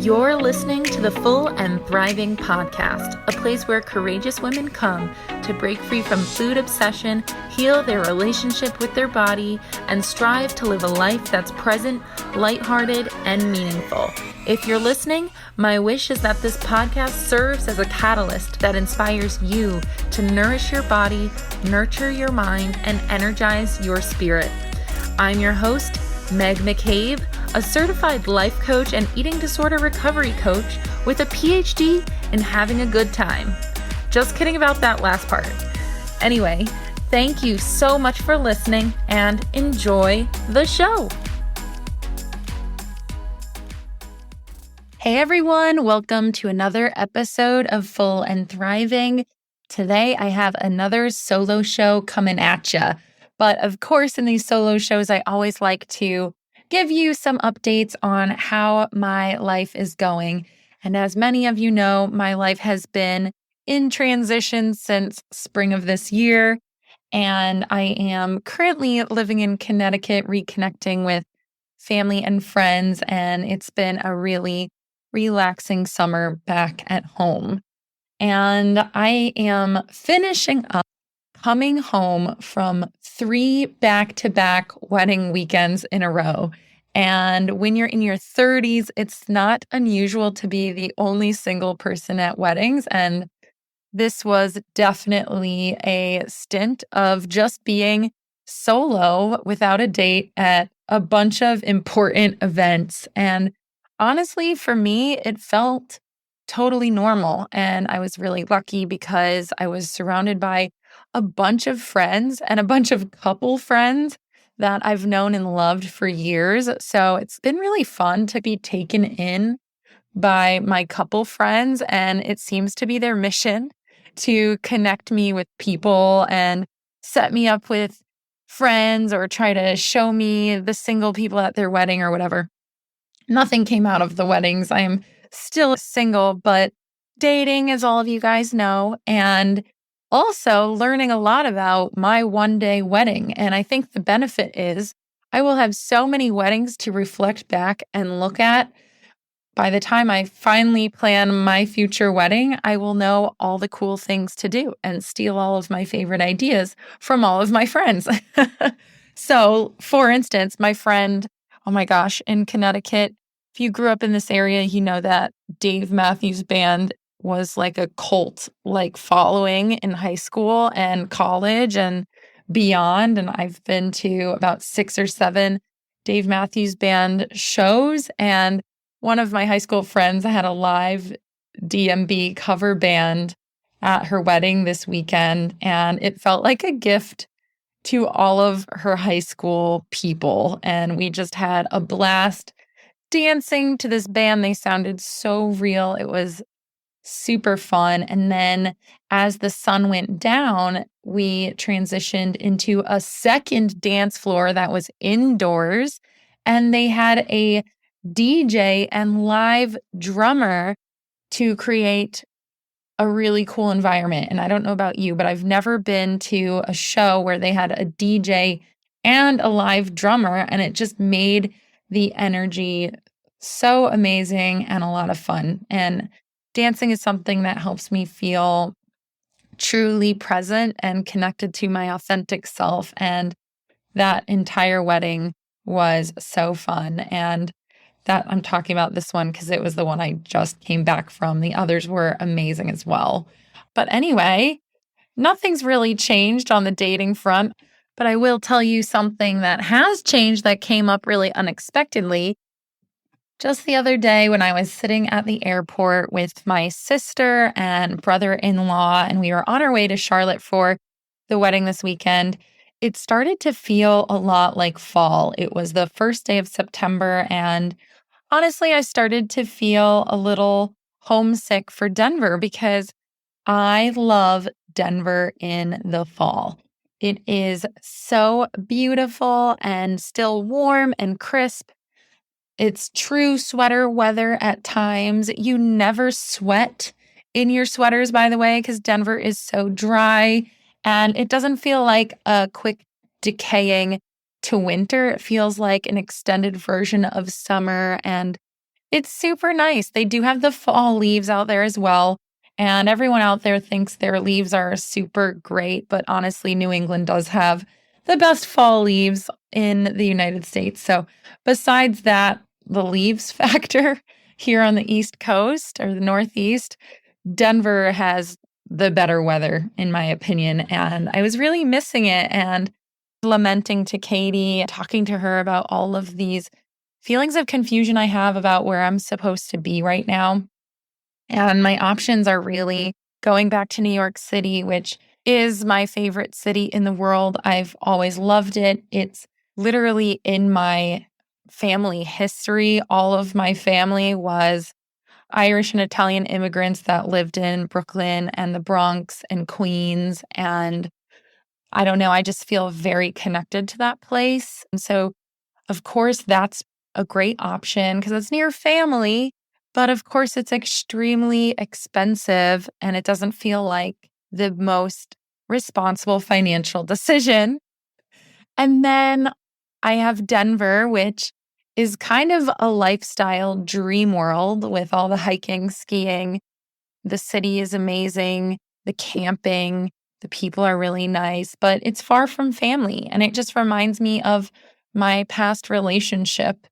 You're listening to the Full and Thriving podcast, a place where courageous women come to break free from food obsession, heal their relationship with their body, and strive to live a life that's present, lighthearted, and meaningful. If you're listening, my wish is that this podcast serves as a catalyst that inspires you to nourish your body, nurture your mind, and energize your spirit. I'm your host, Meg McCabe, a certified life coach and eating disorder recovery coach with a PhD in having a good time. Just kidding about that last part. Anyway, thank you so much for listening and enjoy the show. Hey everyone, welcome to another episode of Full and Thriving. Today I have another solo show coming at ya. But of course, in these solo shows, I always like to give you some updates on how my life is going. And as many of you know, my life has been in transition since spring of this year. And I am currently living in Connecticut, reconnecting with family and friends. And it's been a really relaxing summer back at home. And I am finishing up coming home from 3 back-to-back wedding weekends in a row. And when you're in your 30s, it's not unusual to be the only single person at weddings. And this was definitely a stint of just being solo without a date at a bunch of important events. And honestly, for me, it felt totally normal. And I was really lucky because I was surrounded by a bunch of friends and a bunch of couple friends that I've known and loved for years. So it's been really fun to be taken in by my couple friends, and it seems to be their mission to connect me with people and set me up with friends or try to show me the single people at their wedding or whatever. Nothing came out of the weddings. I am still single, but dating, as all of you guys know, and also learning a lot about my one-day wedding. And I think the benefit is I will have so many weddings to reflect back and look at. By the time I finally plan my future wedding, I will know all the cool things to do and steal all of my favorite ideas from all of my friends. So, for instance, my friend, oh my gosh, in Connecticut, if you grew up in this area, you know that Dave Matthews Band was like a cult, like following in high school and college and beyond. And I've been to about 6 or 7 Dave Matthews Band shows. And one of my high school friends had a live DMB cover band at her wedding this weekend. And it felt like a gift to all of her high school people. And we just had a blast dancing to this band. They sounded so real. It was super fun. And then as the sun went down, we transitioned into a second dance floor that was indoors. And they had a DJ and live drummer to create a really cool environment. And I don't know about you, but I've never been to a show where they had a DJ and a live drummer, and it just made the energy so amazing and a lot of fun. And dancing is something that helps me feel truly present and connected to my authentic self. And that entire wedding was so fun. And that I'm talking about this one because it was the one I just came back from. The others were amazing as well. But anyway, nothing's really changed on the dating front. But I will tell you something that has changed that came up really unexpectedly. Just the other day when I was sitting at the airport with my sister and brother-in-law, and we were on our way to Charlotte for the wedding this weekend, it started to feel a lot like fall. It was the first day of September, and honestly, I started to feel a little homesick for Denver because I love Denver in the fall. It is so beautiful and still warm and crisp. It's true sweater weather at times. You never sweat in your sweaters, by the way, because Denver is so dry and it doesn't feel like a quick decaying to winter. It feels like an extended version of summer, and It's super nice. They do have the fall leaves out there as well. And everyone out there thinks their leaves are super great. But honestly, New England does have the best fall leaves in the United States. So, besides that, the leaves factor here on the East Coast or the Northeast, Denver has the better weather, in my opinion. And I was really missing it and lamenting to Katie, talking to her about all of these feelings of confusion I have about where I'm supposed to be right now. And my options are really going back to New York City, which is my favorite city in the world. I've always loved it. It's literally in my family history. All of my family was Irish and Italian immigrants that lived in Brooklyn and the Bronx and Queens. And I don't know, I just feel very connected to that place. And so, of course, that's a great option because it's near family. But of course, it's extremely expensive and it doesn't feel like the most responsible financial decision. And then I have Denver, which is kind of a lifestyle dream world with all the hiking, skiing. The city is amazing, the camping, the people are really nice, but it's far from family. And it just reminds me of my past relationship.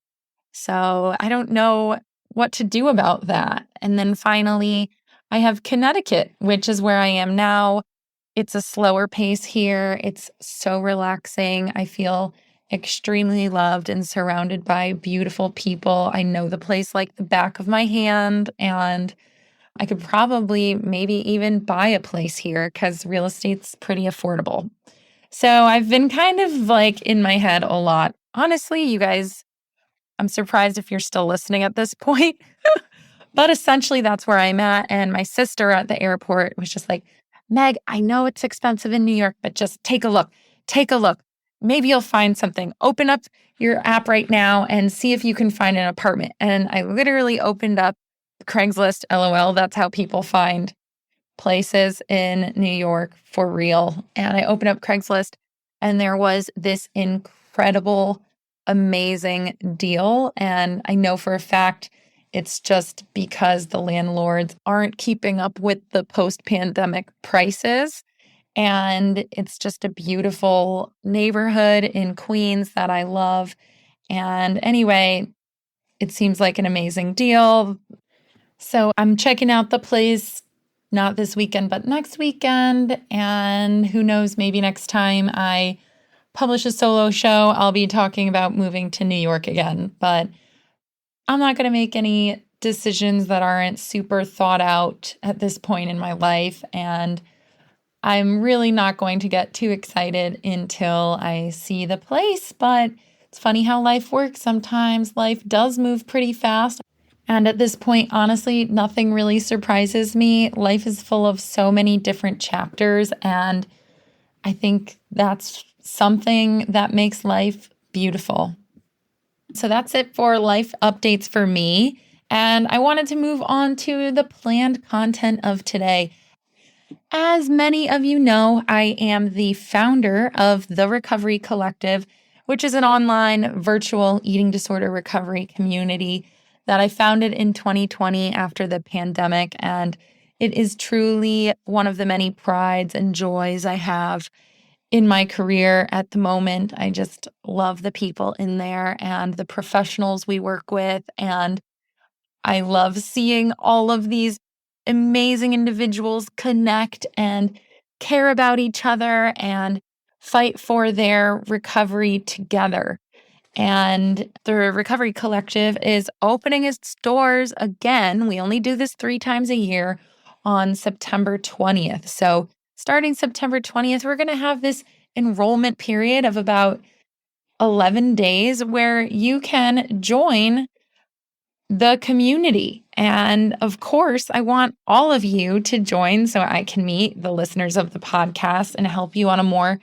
So I don't know what to do about that. And then finally, I have Connecticut, which is where I am now. It's a slower pace here. It's so relaxing. I feel extremely loved and surrounded by beautiful people. I know the place like the back of my hand, and I could probably maybe even buy a place here because real estate's pretty affordable. So I've been kind of like in my head a lot. Honestly, you guys, I'm surprised if you're still listening at this point. But essentially, that's where I'm at. And my sister at the airport was just like, Meg, I know it's expensive in New York, but just take a look. Take a look. Maybe you'll find something. Open up your app right now and see if you can find an apartment. And I literally opened up Craigslist, LOL. That's how people find places in New York for real. And I opened up Craigslist and there was this incredible, amazing deal. And I know for a fact it's just because the landlords aren't keeping up with the post-pandemic prices. And it's just a beautiful neighborhood in Queens that I love. And anyway, it seems like an amazing deal. So I'm checking out the place, not this weekend, but next weekend. And who knows, maybe next time I publish a solo show, I'll be talking about moving to New York again. But I'm not going to make any decisions that aren't super thought out at this point in my life. And I'm really not going to get too excited until I see the place. But it's funny how life works. Sometimes life does move pretty fast. And at this point, honestly, nothing really surprises me. Life is full of so many different chapters. And I think that's something that makes life beautiful. So that's it for life updates for me. And I wanted to move on to the planned content of today. As many of you know, I am the founder of the Recovery Collective, which is an online virtual eating disorder recovery community that I founded in 2020 after the pandemic. And it is truly one of the many prides and joys I have in my career at the moment. I just love the people in there and the professionals we work with. And I love seeing all of these amazing individuals connect and care about each other and fight for their recovery together. And the Recovery Collective is opening its doors again. We only do this 3 times a year on September 20th. So starting September 20th, we're going to have this enrollment period of about 11 days where you can join the community. And of course, I want all of you to join so I can meet the listeners of the podcast and help you on a more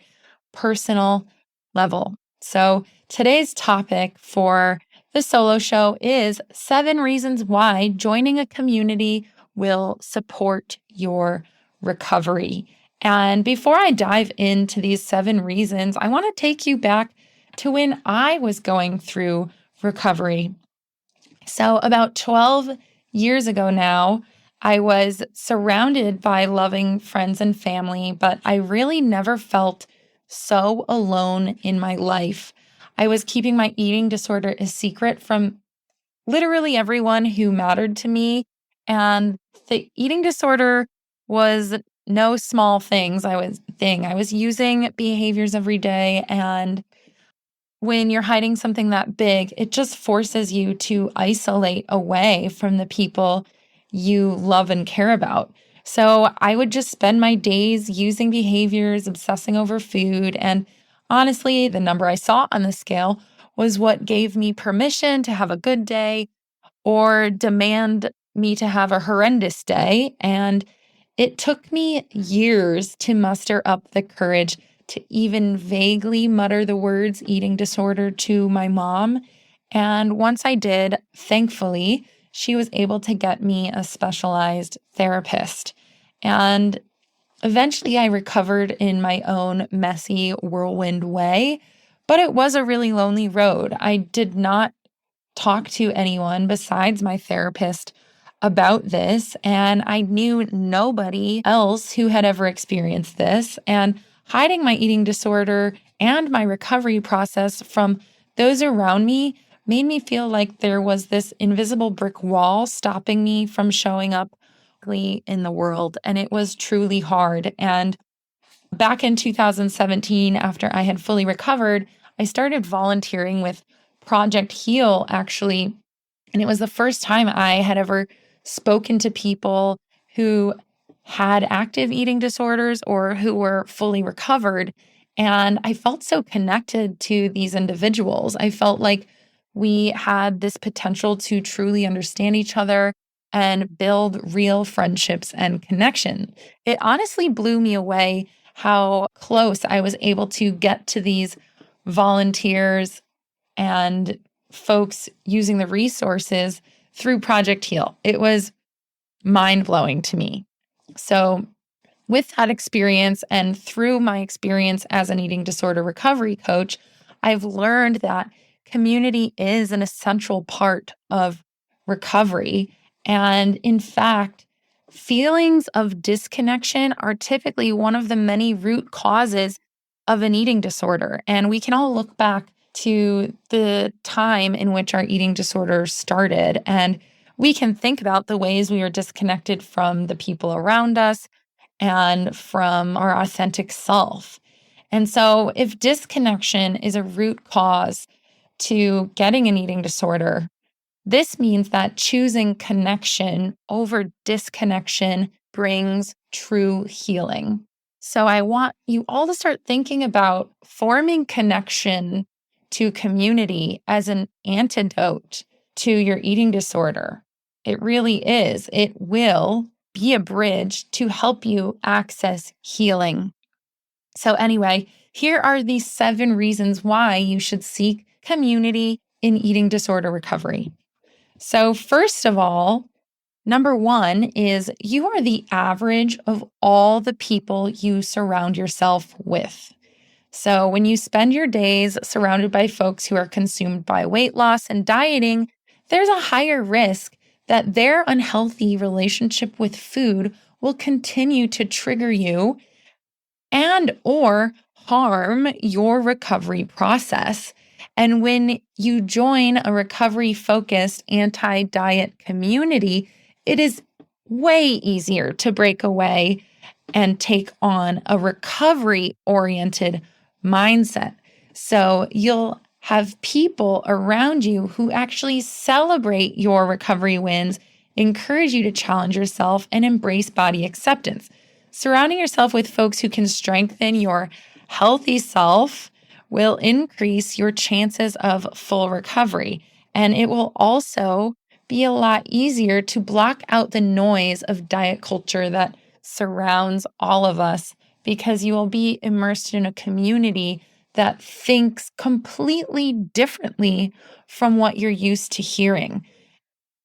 personal level. So today's topic for the solo show is 7 reasons why joining a community will support your recovery. And before I dive into these 7 reasons, I want to take you back to when I was going through recovery. So, about 12 years ago now, I was surrounded by loving friends and family, but I really never felt so alone in my life. I was keeping my eating disorder a secret from literally everyone who mattered to me. And the eating disorder was no small thing. I was using behaviors every day, and when you're hiding something that big, it just forces you to isolate away from the people you love and care about. So I would just spend my days using behaviors, obsessing over food. And honestly, the number I saw on the scale was what gave me permission to have a good day or demand me to have a horrendous day. And it took me years to muster up the courage to even vaguely mutter the words eating disorder to my mom. And once I did, thankfully, she was able to get me a specialized therapist. And eventually I recovered in my own messy whirlwind way, but it was a really lonely road. I did not talk to anyone besides my therapist about this, and I knew nobody else who had ever experienced this. And hiding my eating disorder and my recovery process from those around me made me feel like there was this invisible brick wall stopping me from showing up in the world. And it was truly hard. And back in 2017, after I had fully recovered, I started volunteering with Project Heal, actually. And it was the first time I had ever spoken to people who had active eating disorders or who were fully recovered. And I felt so connected to these individuals. I felt like we had this potential to truly understand each other and build real friendships and connection. It honestly blew me away how close I was able to get to these volunteers and folks using the resources through Project Heal. It was mind blowing to me. So, with that experience and through my experience as an eating disorder recovery coach, I've learned that community is an essential part of recovery. And in fact, feelings of disconnection are typically one of the many root causes of an eating disorder. And we can all look back to the time in which our eating disorder started, and we can think about the ways we were disconnected from the people around us and from our authentic self. And so, if disconnection is a root cause to getting an eating disorder, this means that choosing connection over disconnection brings true healing. So, I want you all to start thinking about forming connection to community as an antidote to your eating disorder. It really is. It will be a bridge to help you access healing. So, anyway, here are the 7 reasons why you should seek community in eating disorder recovery. So, first of all, number 1 is you are the average of all the people you surround yourself with. So, when you spend your days surrounded by folks who are consumed by weight loss and dieting, there's a higher risk that their unhealthy relationship with food will continue to trigger you and or harm your recovery process. And when you join a recovery focused anti-diet community, it is way easier to break away and take on a recovery oriented mindset. So you'll have people around you who actually celebrate your recovery wins, encourage you to challenge yourself, and embrace body acceptance. Surrounding yourself with folks who can strengthen your healthy self will increase your chances of full recovery. And it will also be a lot easier to block out the noise of diet culture that surrounds all of us because you will be immersed in a community that thinks completely differently from what you're used to hearing.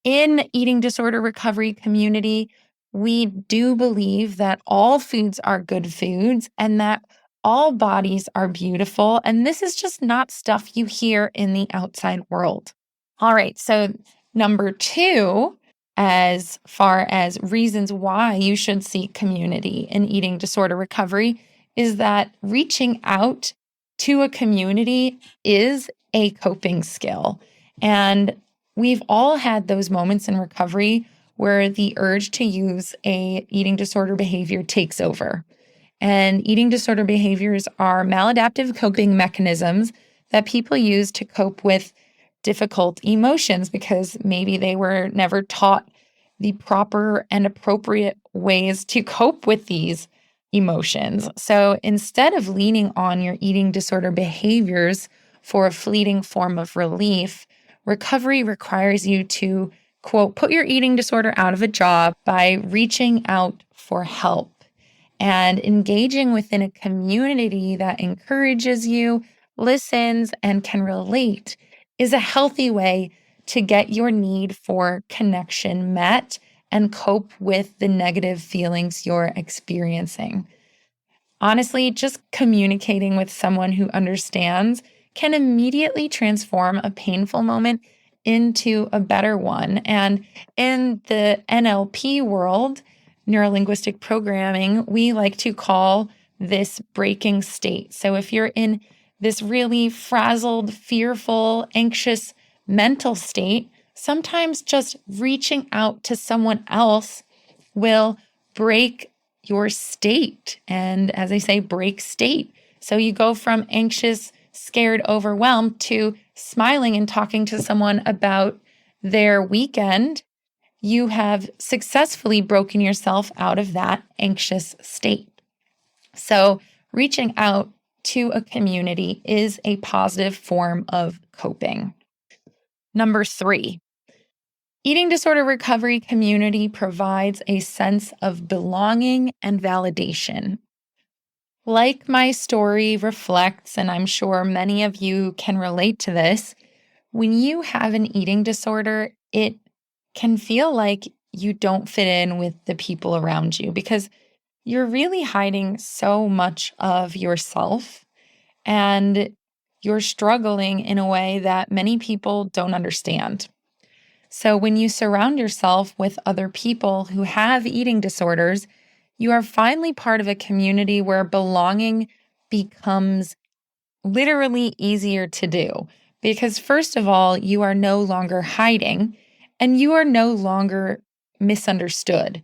In eating disorder recovery community, we do believe that all foods are good foods and that all bodies are beautiful. And this is just not stuff you hear in the outside world. All right. So Number two, as far as reasons why you should seek community in eating disorder recovery, is that reaching out to a community is a coping skill. And we've all had those moments in recovery where the urge to use a eating disorder behavior takes over. And eating disorder behaviors are maladaptive coping mechanisms that people use to cope with difficult emotions because maybe they were never taught the proper and appropriate ways to cope with these emotions. So instead of leaning on your eating disorder behaviors for a fleeting form of relief, recovery requires you to, quote, put your eating disorder out of a job by reaching out for help and engaging within a community that encourages you, listens, and can relate is a healthy way to get your need for connection met and cope with the negative feelings you're experiencing. Honestly, just communicating with someone who understands can immediately transform a painful moment into a better one. And in the NLP world, neurolinguistic programming, we like to call this breaking state. So if you're in this really frazzled, fearful, anxious mental state, sometimes just reaching out to someone else will break your state. And as I say, break state. So you go from anxious, scared, overwhelmed to smiling and talking to someone about their weekend. You have successfully broken yourself out of that anxious state. So reaching out to a community is a positive form of coping. Number three, eating disorder recovery community provides a sense of belonging and validation. Like my story reflects, and I'm sure many of you can relate to this, when you have an eating disorder, it can feel like you don't fit in with the people around you because you're really hiding so much of yourself and you're struggling in a way that many people don't understand. So when you surround yourself with other people who have eating disorders, you are finally part of a community where belonging becomes literally easier to do. Because, first of all, you are no longer hiding and you are no longer misunderstood.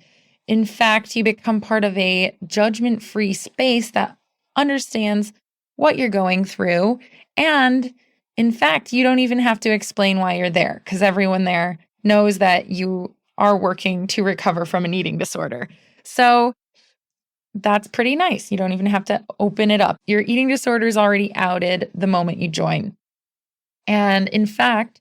In fact, you become part of a judgment free space that understands what you're going through. And in fact, you don't even have to explain why you're there because everyone there knows that you are working to recover from an eating disorder. So, that's pretty nice. You don't even have to open it up. Your eating disorder is already outed the moment you join. And in fact,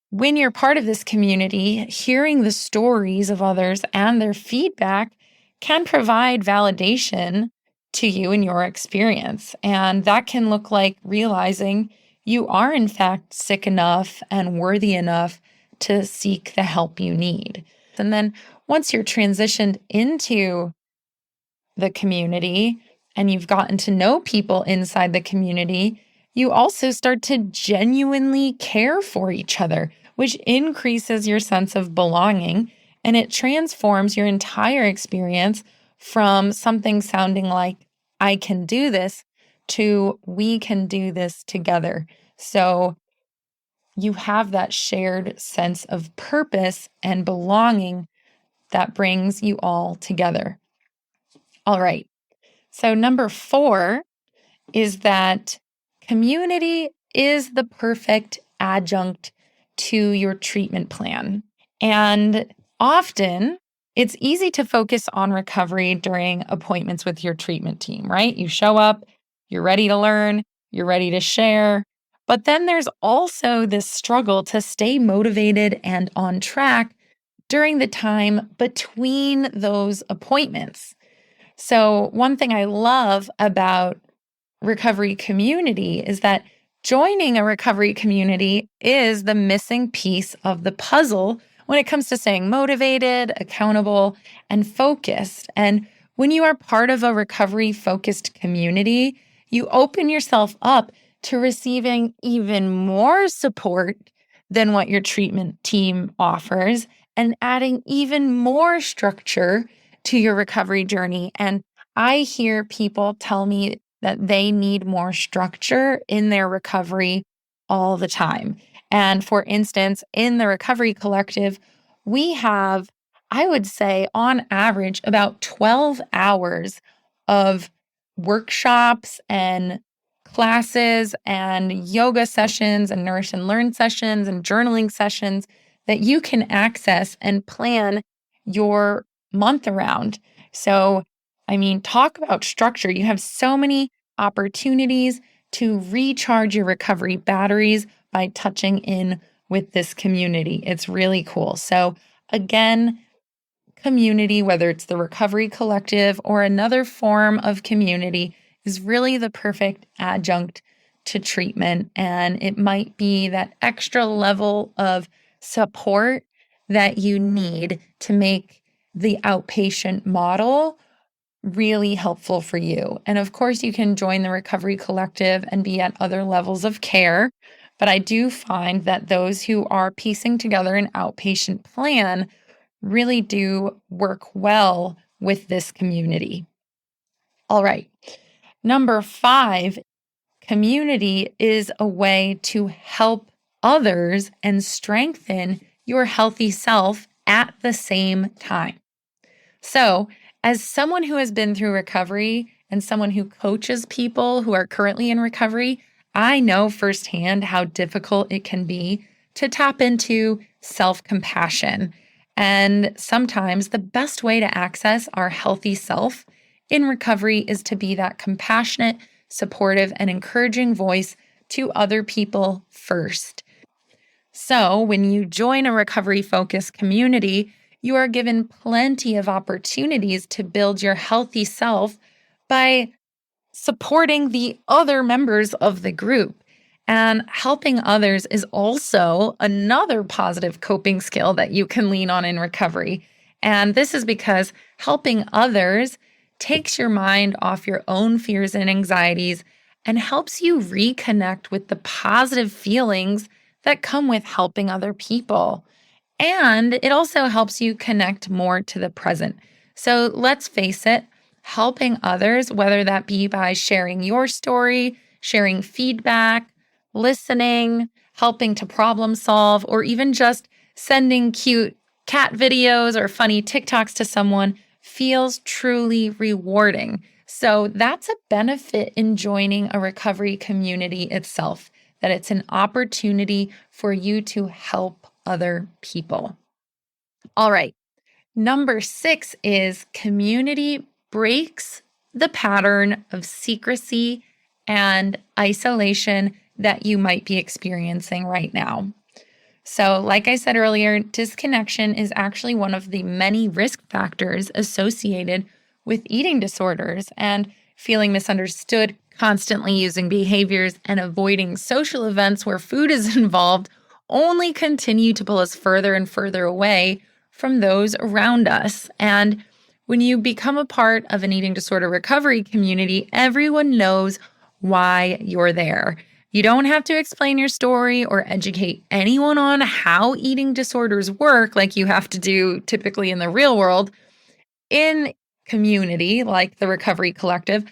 when you're part of this community, hearing the stories of others and their feedback can provide validation to you in your experience. And that can look like realizing you are, in fact, sick enough and worthy enough to seek the help you need. And then once you're transitioned into the community and you've gotten to know people inside the community, you also start to genuinely care for each other, which increases your sense of belonging and it transforms your entire experience from something sounding like, I can do this, to we can do this together. So you have that shared sense of purpose and belonging that brings you all together. All right. So, number four is that community is the perfect adjunct to your treatment plan. And often it's easy to focus on recovery during appointments with your treatment team, right? You show up, you're ready to learn, you're ready to share. But then there's also this struggle to stay motivated and on track during the time between those appointments. So, one thing I love about recovery community is that joining a recovery community is the missing piece of the puzzle when it comes to staying motivated, accountable, and focused. And when you are part of a recovery focused community, you open yourself up to receiving even more support than what your treatment team offers and adding even more structure to your recovery journey. And I hear people tell me that they need more structure in their recovery all the time. And for instance, in the Recovery Collective, we have, I would say, on average, about 12 hours of workshops and classes and yoga sessions and nourish and learn sessions and journaling sessions that you can access and plan your month around. So, I mean, talk about structure. You have so many opportunities to recharge your recovery batteries by touching in with this community. It's really cool. So, again, community, whether it's the Recovery Collective or another form of community, is really the perfect adjunct to treatment. And it might be that extra level of support that you need to make the outpatient model really helpful for you. And of course, you can join the Recovery Collective and be at other levels of care. But I do find that those who are piecing together an outpatient plan really do work well with this community. All right. Number 5, community is a way to help others and strengthen your healthy self at the same time. So, as someone who has been through recovery and someone who coaches people who are currently in recovery, I know firsthand how difficult it can be to tap into self compassion. And sometimes the best way to access our healthy self in recovery is to be that compassionate, supportive, and encouraging voice to other people first. So, when you join a recovery focused community, you are given plenty of opportunities to build your healthy self by supporting the other members of the group. And helping others is also another positive coping skill that you can lean on in recovery. And this is because helping others takes your mind off your own fears and anxieties and helps you reconnect with the positive feelings that come with helping other people. And it also helps you connect more to the present. So let's face it, helping others, whether that be by sharing your story, sharing feedback, listening, helping to problem solve, or even just sending cute cat videos or funny TikToks to someone feels truly rewarding. So that's a benefit in joining a recovery community itself, that it's an opportunity for you to help other people. All right. Number 6 is community breaks the pattern of secrecy and isolation that you might be experiencing right now. So, like I said earlier, disconnection is actually one of the many risk factors associated with eating disorders, and feeling misunderstood, constantly using behaviors, and avoiding social events where food is involved only continue to pull us further and further away from those around us. And when you become a part of an eating disorder recovery community, everyone knows why you're there. You don't have to explain your story or educate anyone on how eating disorders work like you have to do typically in the real world. In community like the Recovery Collective,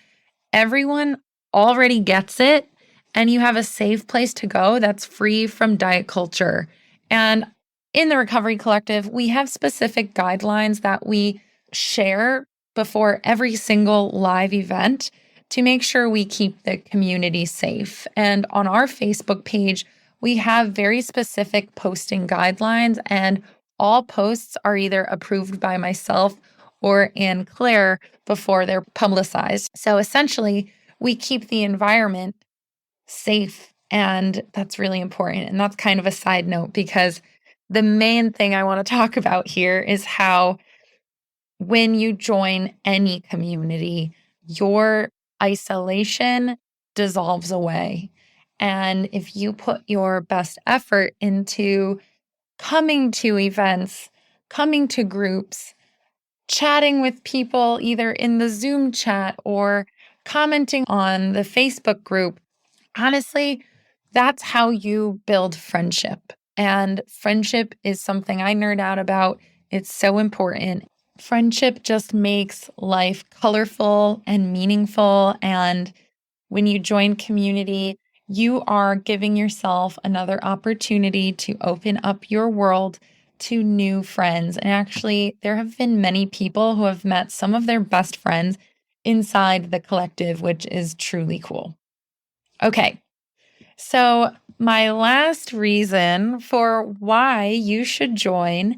everyone already gets it, and you have a safe place to go that's free from diet culture. And in the Recovery Collective, we have specific guidelines that we share before every single live event to make sure we keep the community safe. And on our Facebook page, we have very specific posting guidelines, and all posts are either approved by myself or Anne Claire before they're publicized. So essentially, we keep the environment safe, and that's really important. And that's kind of a side note, because the main thing I want to talk about here is how when you join any community, your isolation dissolves away. And if you put your best effort into coming to events, coming to groups, chatting with people either in the Zoom chat or commenting on the Facebook group, honestly, that's how you build friendship. And friendship is something I nerd out about. It's so important. Friendship just makes life colorful and meaningful. And when you join community, you are giving yourself another opportunity to open up your world to new friends. And actually, there have been many people who have met some of their best friends inside the collective, which is truly cool. Okay, so my last reason for why you should join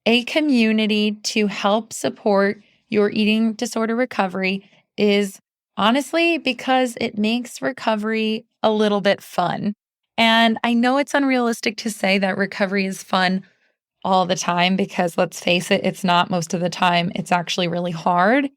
a community to help support your eating disorder recovery is honestly because it makes recovery a little bit fun. And I know it's unrealistic to say that recovery is fun all the time because let's face it, it's not most of the time. It's actually really hard.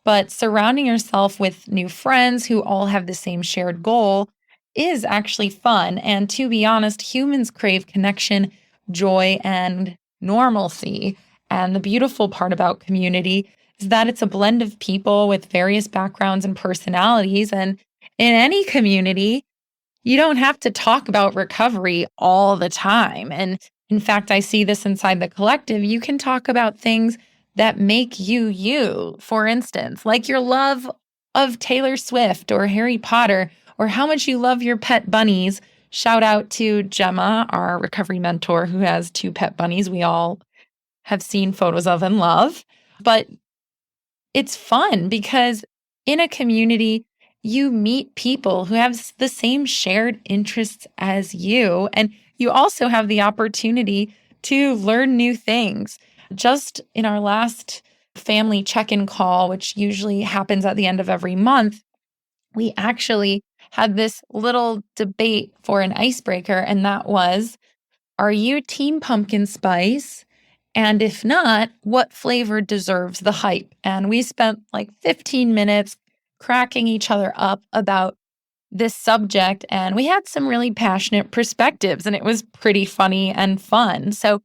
But surrounding yourself with new friends who all have the same shared goal is actually fun. And to be honest, humans crave connection, joy, and normalcy. And the beautiful part about community is that it's a blend of people with various backgrounds and personalities. And in any community, you don't have to talk about recovery all the time. And in fact, I see this inside the collective. You can talk about things that make you you, for instance, like your love of Taylor Swift or Harry Potter, or how much you love your pet bunnies. Shout out to Gemma, our recovery mentor, who has 2 pet bunnies we all have seen photos of and love. But it's fun because in a community, you meet people who have the same shared interests as you. And you also have the opportunity to learn new things. Just in our last family check in call, which usually happens at the end of every month, we actually had this little debate for an icebreaker. And that was, are you team pumpkin spice? And if not, what flavor deserves the hype? And we spent like 15 minutes cracking each other up about this subject. And we had some really passionate perspectives, and it was pretty funny and fun. So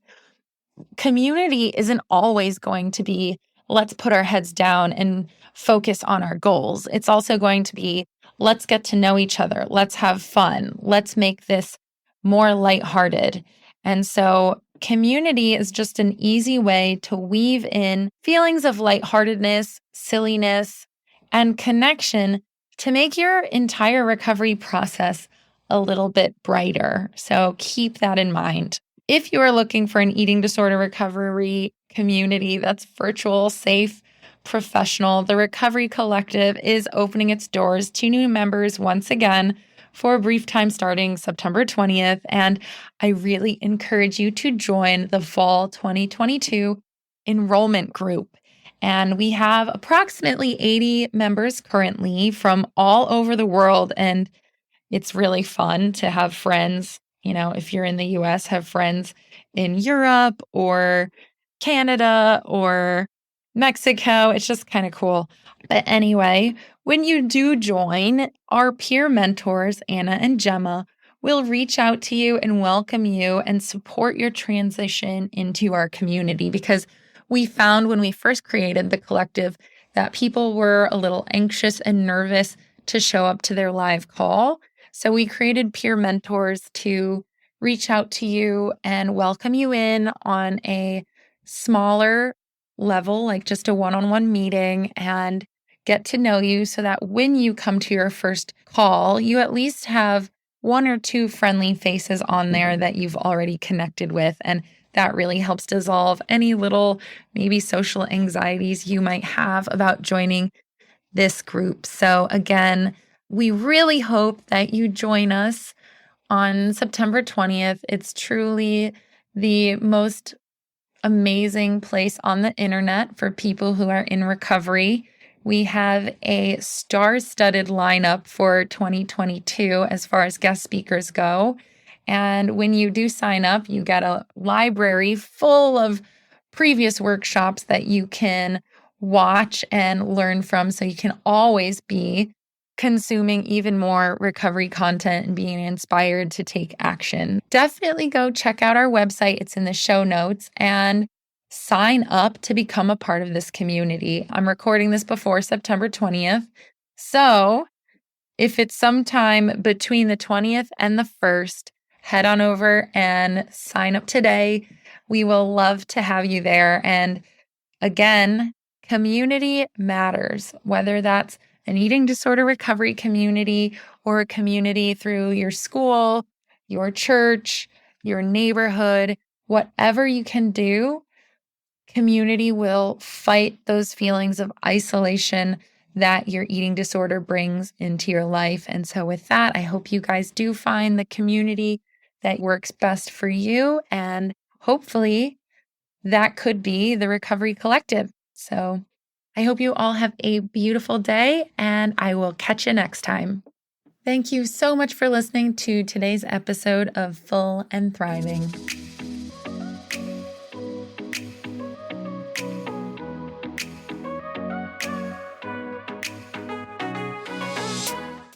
community isn't always going to be, let's put our heads down and focus on our goals. It's also going to be, let's get to know each other. Let's have fun. Let's make this more lighthearted. And so community is just an easy way to weave in feelings of lightheartedness, silliness, and connection to make your entire recovery process a little bit brighter. So keep that in mind. If you are looking for an eating disorder recovery community that's virtual, safe, professional, the Recovery Collective is opening its doors to new members once again for a brief time starting September 20th. And I really encourage you to join the fall 2022 enrollment group. And we have approximately 80 members currently from all over the world. And it's really fun to have friends. You know, if you're in the US, have friends in Europe or Canada or Mexico. It's just kind of cool. But anyway, when you do join, our peer mentors, Anna and Gemma, will reach out to you and welcome you and support your transition into our community because we found when we first created the collective that people were a little anxious and nervous to show up to their live call. So we created peer mentors to reach out to you and welcome you in on a smaller level, like just a one-on-one meeting, and get to know you so that when you come to your first call, you at least have 1 or 2 friendly faces on there that you've already connected with. And that really helps dissolve any little maybe social anxieties you might have about joining this group. So again, we really hope that you join us on September 20th. It's truly the most amazing place on the internet for people who are in recovery. We have a star-studded lineup for 2022 as far as guest speakers go. And when you do sign up, you get a library full of previous workshops that you can watch and learn from. So you can always be consuming even more recovery content and being inspired to take action. Definitely go check out our website. It's in the show notes and sign up to become a part of this community. I'm recording this before September 20th. So if it's sometime between the 20th and the 1st, head on over and sign up today. We will love to have you there. And again, community matters, whether that's an eating disorder recovery community or a community through your school, your church, your neighborhood, whatever you can do. Community will fight those feelings of isolation that your eating disorder brings into your life. And so, with that, I hope you guys do find the community that works best for you. And hopefully, that could be the Recovery Collective. So, I hope you all have a beautiful day, and I will catch you next time. Thank you so much for listening to today's episode of Full and Thriving.